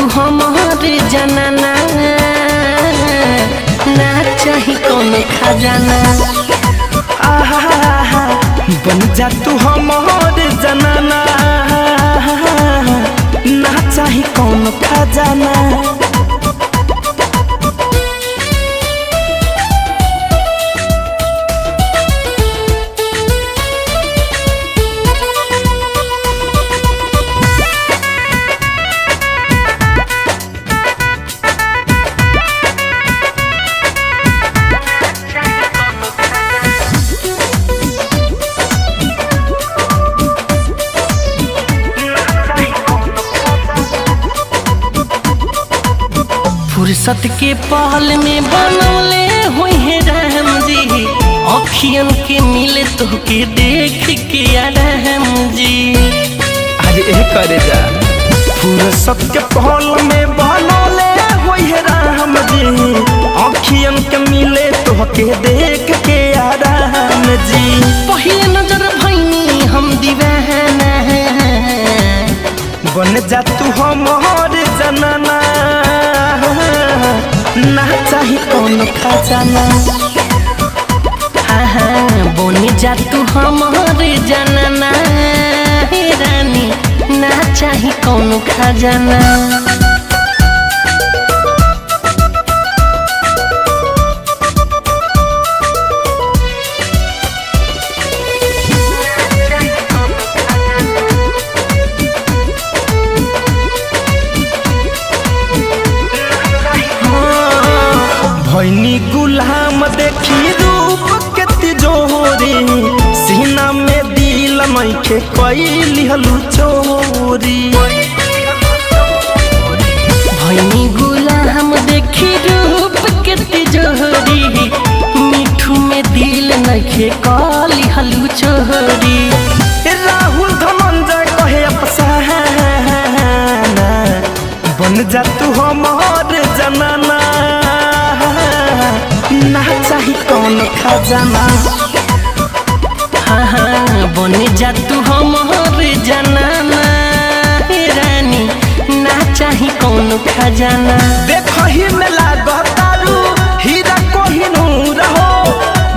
तू हमारे जनाना, ना चाही कौन खजाना। बन जा तू हमारे जनाना, ना चाही कौन खजाना। फुर्सत के पहल में बनौले हुई है राम जी, अखियन के मिले तो के देख के राम जी। अरे करे जा फुर्सत के पहल में बनौले हुई है राम जी, अखियन के मिले तो के देख के राम जी। पहले नजर भैनी हम दीवाना, बन जा तू हमारे जनाना, ना चाही कौन खजाना। बन जा तू हमारे जनाना रानी, ना चाही कौन खजाना। भैनी गुलाम देखी रूप के तिजोरी, सीना में दिल मैखे कैली हलू चोरी। भैनी गुलाम देखी रूप के तिजोरी, मिठू में दिल नखे कैली हलू चोरी। राहुल धनंजय कहे अफसाना, बन जा तू हमारे जनाना, ना चाही कौन खजाना। बन जा तू हमारे जनाना रानी, ना चाही कौन खजाना। देखो ही में लागतारू हीरा कोहिनूर हो,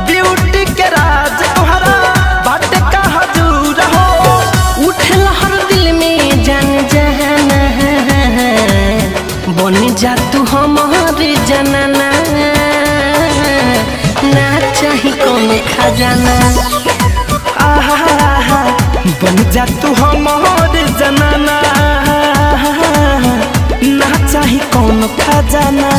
ब्यूटी के राज तोहरा बाटे का हजूर हो। उठल हर दिल में जान जहाना, बन जा तू हमारे जनाना, ना चाही कौन खजाना। बन जा तू हमारे जनाना, ना चाही कौन खजाना।